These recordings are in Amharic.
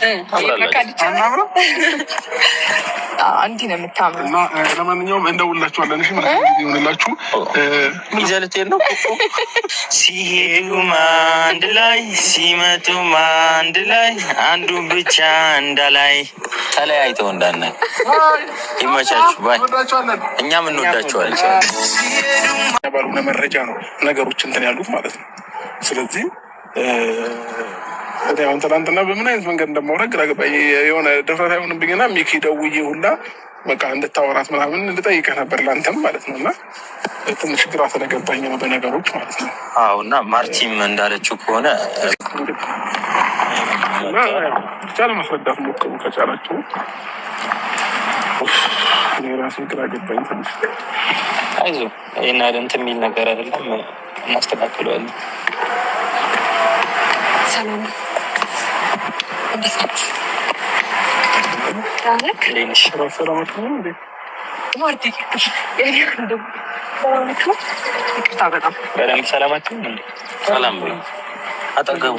አናምረው አንዲ ነው የምታምረው። እና ለማንኛውም እንደውላችኋለን። እሺ ማለት ነው ይሆንላችሁ። ይዘልት ነው ሲሄዱም አንድ ላይ ሲመጡም አንድ ላይ አንዱ ብቻ እንዳላይ ተለያይተው እንዳናይ ይመቻችሁ። ባይ እኛም እንወዳችኋለን። ባልሆነ መረጃ ነው ነገሮች እንትን ያሉት ማለት ነው። ስለዚህ አሁን ትናንትና በምን አይነት መንገድ እንደማውራት ግራ ገባኝ። የሆነ ድፍረት አይሆንብኝና ሚኪ ደውዬ ሁላ በቃ እንድታወራት ምናምን እንድጠይቀህ ነበር ለአንተም ማለት ነው። እና ትንሽ ግራ ስለገባኝ ነው በነገሮች ማለት ነው። አዎ እና ማርቲም እንዳለችው ከሆነ ብቻ ለማስረዳት ሞክሩ ከቻላችሁ። እኔ ራሴ ግራ ገባኝ ትንሽ። አይዞህ ይህን አይደል እንትን የሚል ነገር አይደለም፣ እናስተካክለዋለን። ሰላም እንዴት ናችሁ? ሰላም አጠገቡ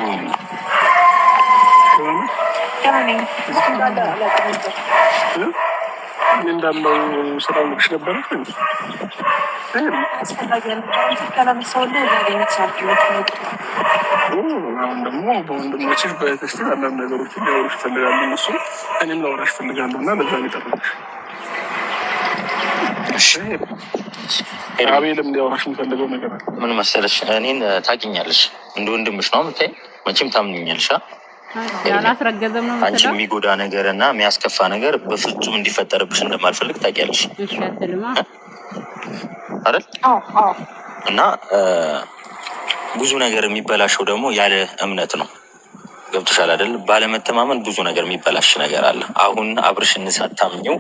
እንዳለው ስራ ልክሽ ነበረ አሁን ደግሞ በወንድሞችሽ በተስቲ አንዳንድ ነገሮችን ሊያወሩሽ ይፈልጋሉ እነሱ፣ እኔም ላወራሽ እፈልጋለሁ እና ለዛ ሊጠሩሽ አቤልም ሊያወራሽ የሚፈልገው ነገር አለ። ምን መሰለሽ፣ እኔን ታውቂኛለሽ፣ እንደ ወንድምሽ ነው የምታይ፣ መቼም ታምኚኛለሽ። ያላስረገዘም ነው አንቺን የሚጎዳ ነገር እና የሚያስከፋ ነገር በፍጹም እንዲፈጠርብሽ እንደማልፈልግ ታውቂያለሽ አይደል? እና ብዙ ነገር የሚበላሸው ደግሞ ያለ እምነት ነው። ገብቶሻል አይደል? ባለመተማመን ብዙ ነገር የሚበላሽ ነገር አለ። አሁን አብርሽን ሳታምኚው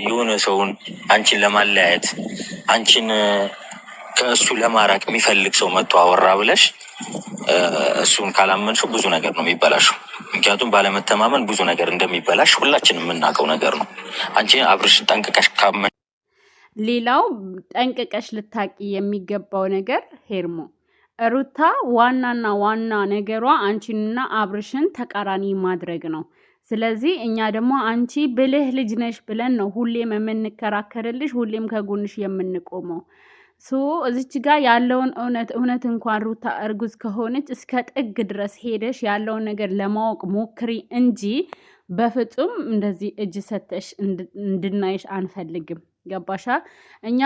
የሆነ ሰውን አንቺን ለማለያየት አንቺን ከእሱ ለማራቅ የሚፈልግ ሰው መጥቶ አወራ ብለሽ እሱን ካላመንሽው ብዙ ነገር ነው የሚበላሸው። ምክንያቱም ባለመተማመን ብዙ ነገር እንደሚበላሽ ሁላችንም የምናውቀው ነገር ነው። አንቺ አብርሽ ጠንቅቀሽ ካመን ሌላው ጠንቅቀሽ ልታቂ የሚገባው ነገር ሄርሞ ሩታ ዋናና ዋና ነገሯ አንቺንና አብርሽን ተቃራኒ ማድረግ ነው። ስለዚህ እኛ ደግሞ አንቺ ብልህ ልጅ ነሽ ብለን ነው ሁሌም የምንከራከርልሽ፣ ሁሌም ከጎንሽ የምንቆመው። እዚች ጋር ያለውን እውነት እንኳን ሩታ እርጉዝ ከሆነች እስከ ጥግ ድረስ ሄደሽ ያለውን ነገር ለማወቅ ሞክሪ እንጂ በፍጹም እንደዚህ እጅ ሰተሽ እንድናይሽ አንፈልግም። ገባሻ? እኛ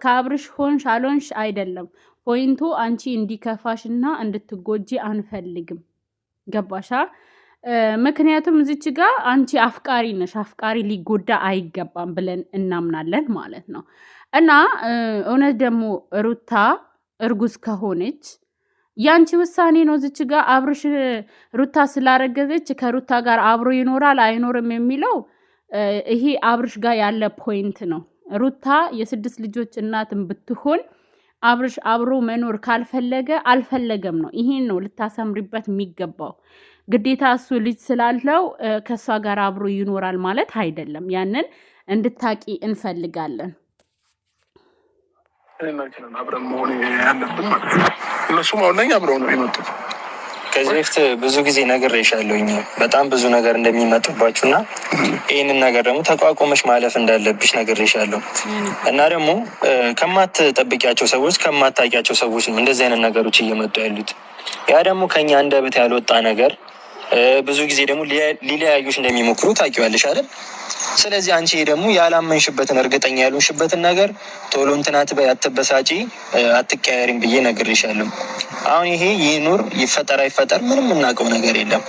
ከአብርሽ ሆንሽ አልሆንሽ አይደለም ፖይንቱ፣ አንቺ እንዲከፋሽና እንድትጎጂ አንፈልግም። ገባሻ? ምክንያቱም እዚች ጋር አንቺ አፍቃሪ ነሽ፣ አፍቃሪ ሊጎዳ አይገባም ብለን እናምናለን ማለት ነው። እና እውነት ደግሞ ሩታ እርጉዝ ከሆነች ያንቺ ውሳኔ ነው። እዚች ጋር አብርሽ ሩታ ስላረገዘች ከሩታ ጋር አብሮ ይኖራል አይኖርም የሚለው ይሄ አብርሽ ጋር ያለ ፖይንት ነው። ሩታ የ6 ልጆች እናትን ብትሆን አብርሽ አብሮ መኖር ካልፈለገ አልፈለገም ነው። ይሄን ነው ልታሰምሪበት የሚገባው። ግዴታ እሱ ልጅ ስላለው ከሷ ጋር አብሮ ይኖራል ማለት አይደለም። ያንን እንድታቂ እንፈልጋለን። አብረን መሆን ያለብን ማለት ነው። እነሱም አሁን ላይ አብረው ነው የመጡት። ከዚህ በፊት ብዙ ጊዜ ነግሬሻለሁኝ በጣም ብዙ ነገር እንደሚመጡባችሁ እና ይህንን ነገር ደግሞ ተቋቁመሽ ማለፍ እንዳለብሽ ነግሬሻለሁ። እና ደግሞ ከማትጠብቂያቸው ሰዎች ከማታውቂያቸው ሰዎች ነው እንደዚህ አይነት ነገሮች እየመጡ ያሉት። ያ ደግሞ ከኛ አንደበት ያልወጣ ነገር ብዙ ጊዜ ደግሞ ሊለያዩሽ እንደሚሞክሩ ታውቂዋለሽ አይደል? ስለዚህ አንቺ ደግሞ ያላመንሽበትን እርግጠኛ ያልሆንሽበትን ነገር ቶሎ እንትናት በይ፣ አትበሳጪ፣ አትቀያየሪም ብዬ ነግሬሻለሁ። አሁን ይሄ ይኑር ይፈጠር አይፈጠር ምንም እናውቀው ነገር የለም።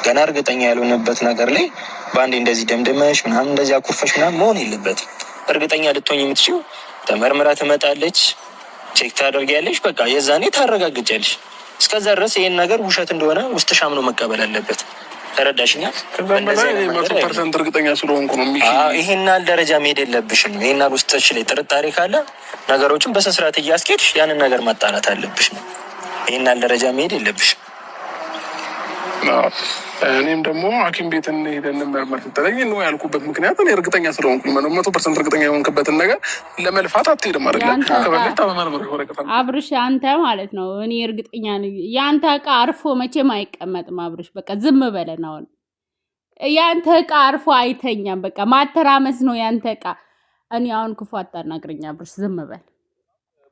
ገና እርግጠኛ ያልሆነበት ነገር ላይ በአንዴ እንደዚህ ደምድመሽ ምናምን እንደዚህ አኩርፈሽ ምናምን መሆን የለበትም። እርግጠኛ ልትሆኝ የምትችይው ተመርምራ ትመጣለች፣ ቼክ ታደርጊያለሽ፣ በቃ የዛኔ ታረጋግጫለሽ። እስከዛ ድረስ ይሄን ነገር ውሸት እንደሆነ ውስጥሽ አምኖ መቀበል አለበት። ተረዳሽኛል? %100% እርግጠኛ ስለሆንኩ ነው። ይሄን ያህል ደረጃ መሄድ የለብሽም። ይሄን ያህል ውስጥሽ ላይ ጥርጣሬ ካለ ነገሮችን በስነስርዓት እያስኬድሽ ያንን ነገር ማጣራት አለብሽ ነው። ይሄን ያህል ደረጃ መሄድ የለብሽም። እኔም ደግሞ ሐኪም ቤት ሄደን መርመር ስትለኝ ነው ያልኩበት ምክንያት እኔ እርግጠኛ ስለሆንኩኝ ነው። 100% እርግጠኛ የሆንክበትን ነገር ለመልፋት አትሄድም አይደለ? ከበለጠ በመርመር ወረቀት አብርሽ አንተ ማለት ነው። እኔ እርግጠኛ ነኝ ያንተ ዕቃ አርፎ መቼም አይቀመጥም። አብርሽ በቃ ዝም በለን አሁን ያንተ እቃ አርፎ አይተኛም። በቃ ማተራመስ ነው ያንተ እቃ። እኔ አሁን ክፉ አታናግረኝ አብርሽ፣ ዝም በል።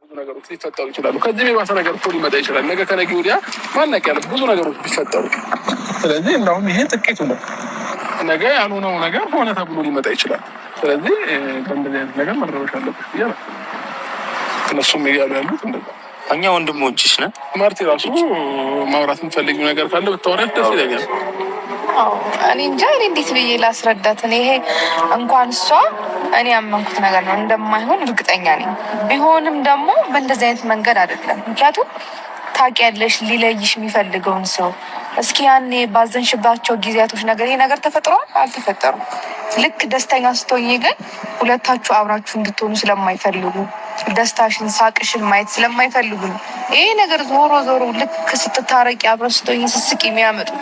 ብዙ ነገሮች ሊፈጠሩ ይችላሉ። ከዚህ የባሰ ነገር እኮ ሊመጣ ይችላል። ነገ ከነገ ወዲያ ማነቅ ያለ ብዙ ነገሮች ቢፈጠሩ። ስለዚህ እንደውም ይሄ ጥቂቱ ነው። ነገ ያልሆነው ነገር ሆነ ተብሎ ሊመጣ ይችላል። ስለዚህ በእንደዚህ አይነት ነገር መረበሽ አለብሽ ብዬ ነው። እነሱም እያሉ ያሉት እንደዛ። እኛ ወንድሞችሽ ነን። ማርቲ ራሱ ማውራት የምትፈልጊው ነገር ካለ ብታወሪያት ደስ ይለኛል። እኔ እንጃ እኔ እንዴት ብዬ ላስረዳት? ይሄ እንኳን እሷ እኔ ያመንኩት ነገር ነው እንደማይሆን እርግጠኛ ነኝ። ቢሆንም ደግሞ በእንደዚህ አይነት መንገድ አይደለም። ምክንያቱም ታውቂያለሽ ሊለይሽ የሚፈልገውን ሰው። እስኪ ያኔ ባዘንሽባቸው ጊዜያቶች ነገር ይሄ ነገር ተፈጥሯል አልተፈጠሩም? ልክ ደስተኛ ስትሆኚ ግን ሁለታችሁ አብራችሁ እንድትሆኑ ስለማይፈልጉ ደስታሽን ሳቅሽን ማየት ስለማይፈልጉ ነው ይሄ ነገር ዞሮ ዞሮ ልክ ስትታረቂ አብረው ስትሆኚ ስስቂ የሚያመጡት።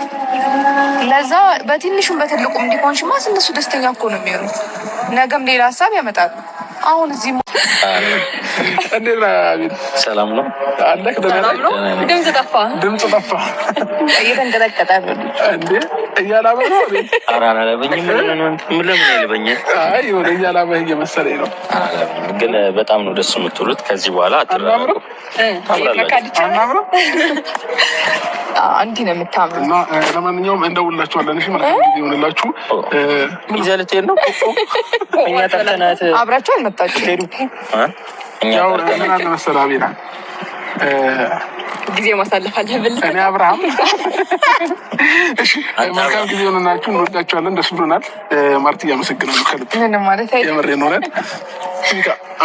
ለዛ በትንሹም በትልቁም እንዲሆንሽማ እነሱ ደስተኛ እኮ ነው የሚሆኑት። ነገም ሌላ ሀሳብ ያመጣሉ። አሁን እዚህ ሰላም ነው አለ። ድምፅ ጠፋ እየተንቀጠቀጠ እንዴ እያላበ ነው እያላበህ እየመሰለኝ ነው። ግን በጣም ነው ደስ የምትሉት። ከዚህ በኋላ አናምረው እንዲህ ነው የምታምሩ። እና ለማንኛውም እንደውላችኋለን። እሺ መልካም ጊዜ ይሆንላችሁ። ይዘህ ልትሄድ ነው? እኛ ጠርተናት አብራችሁ አልመጣችሁም። ያው ምን አለ መሰለህ አቤላ ጊዜ ማሳለፍ አለብን። እኔ አብርሃም እሺ መልካም ጊዜ ሆነናችሁ። እንወዳችኋለን። ደስ ብሎናል። ማርቲ አመሰግናለሁ ከልብ ምንም ማለት አይደለም። የምሬን ነው።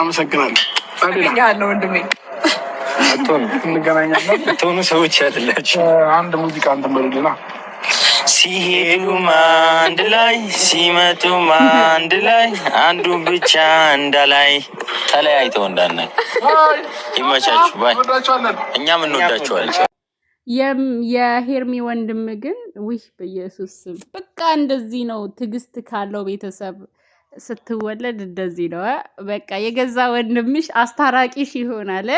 አመሰግናለሁ አቤላ ያለው ወንድሜ። እንገናኛለን። ትሆኑ ሰዎች አይደላችሁ። አንድ ሙዚቃ እንትን በሉልና ሲሄዱም አንድ ላይ ሲመጡም አንድ ላይ አንዱ ብቻ እንዳላይ ተለያይተው እንዳናይ። ይመቻችሁ። ባይ። እኛም እንወዳችኋለን። የሄርሚ ወንድም ግን ውይ በኢየሱስ ስም በቃ እንደዚህ ነው። ትዕግስት ካለው ቤተሰብ ስትወለድ እንደዚህ ነው። በቃ የገዛ ወንድምሽ አስታራቂሽ ይሆናል።